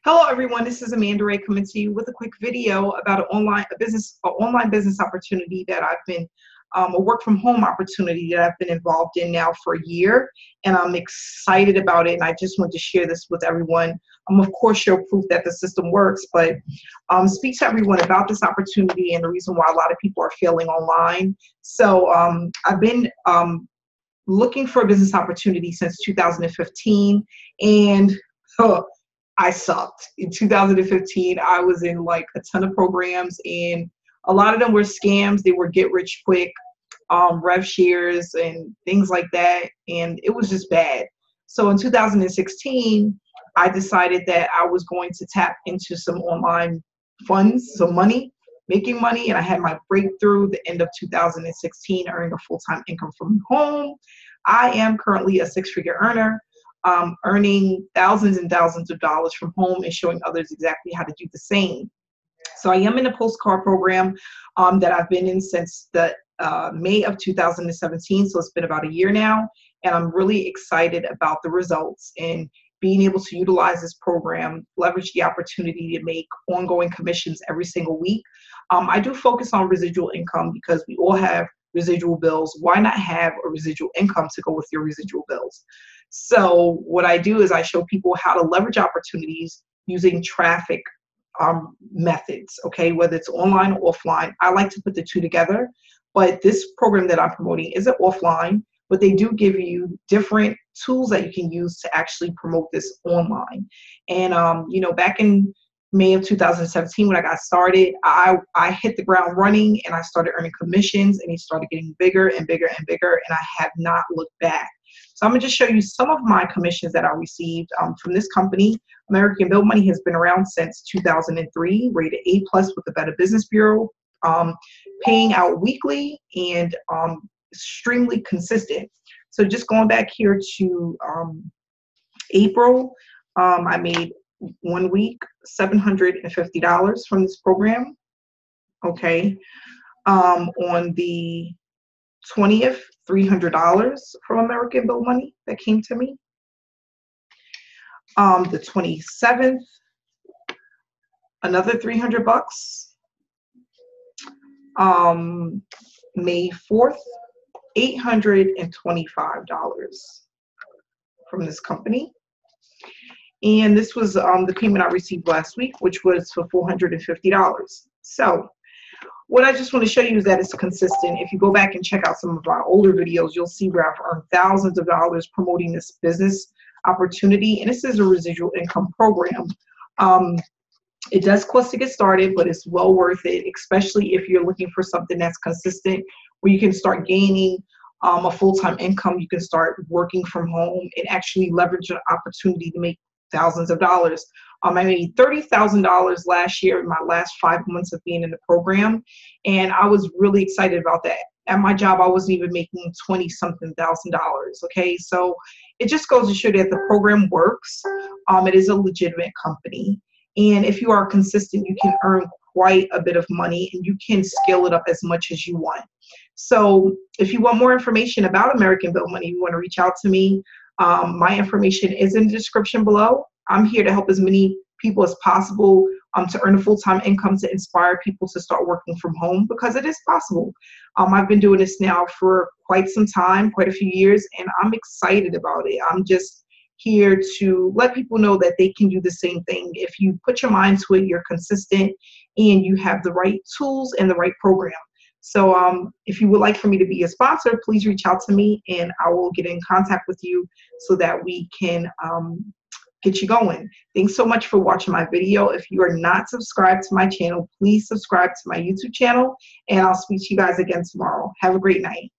Hello, everyone. This is Amanda Ray coming to you with a quick video about an online business opportunity that I've been, a work from home opportunity that I've been involved in now for a year, and I'm excited about it. And I just want to share this with everyone. Of course, show proof that the system works, but speak to everyone about this opportunity and the reason why a lot of people are failing online. So I've been looking for a business opportunity since 2015, and I sucked. In 2015, I was in like a ton of programs, and a lot of them were scams. They were get rich quick, rev shares and things like that, and it was just bad. So in 2016, I decided that I was going to tap into some online funds, some money, making money, and I had my breakthrough the end of 2016, earning a full-time income from home. I am currently a six-figure earner, earning thousands and thousands of dollars from home and showing others exactly how to do the same. So I am in the Postcard program that I've been in since the May of 2017. So it's been about a year now, and I'm really excited about the results and being able to utilize this program, leverage the opportunity to make ongoing commissions every single week. I do focus on residual income because we all have residual bills. Why not have a residual income to go with your residual bills? So what I do is I show people how to leverage opportunities using traffic methods, okay, whether it's online or offline. I like to put the two together, but this program that I'm promoting isn't offline, but they do give you different tools that you can use to actually promote this online. And, back in May of 2017, when I got started, I hit the ground running and I started earning commissions, and it started getting bigger and bigger and bigger, and I have not looked back. So I'm gonna just show you some of my commissions that I received from this company. American Bill Money has been around since 2003, rated A+ with the Better Business Bureau, paying out weekly and extremely consistent. So just going back here to April, I made 1 week $750 from this program. Okay, on the 20th, $300 from American Bill Money that came to me. The 27th, another $300. May 4th, $825 from this company. And this was the payment I received last week, which was for $450. So what I just want to show you is that it's consistent. If you go back and check out some of our older videos, you'll see where I've earned thousands of dollars promoting this business opportunity. And this is a residual income program. It does cost to get started, but it's well worth it, especially if you're looking for something that's consistent, where you can start gaining a full-time income. You can start working from home and actually leverage an opportunity to make thousands of dollars. I made $30,000 last year in my last 5 months of being in the program, and I was really excited about that. At my job, I wasn't even making $20-something thousand. Okay, so it just goes to show that the program works. It is a legitimate company, and if you are consistent, you can earn quite a bit of money, and you can scale it up as much as you want. So if you want more information about American Bill Money, you want to reach out to me. My information is in the description below. I'm here to help as many people as possible to earn a full-time income, to inspire people to start working from home, because it is possible. I've been doing this now for quite some time, quite a few years, and I'm excited about it. I'm just here to let people know that they can do the same thing. If you put your mind to it, you're consistent, and you have the right tools and the right program. So if you would like for me to be a sponsor, please reach out to me, and I will get in contact with you so that we can get you going. Thanks so much for watching my video. If you are not subscribed to my channel, please subscribe to my YouTube channel, and I'll speak to you guys again tomorrow. Have a great night.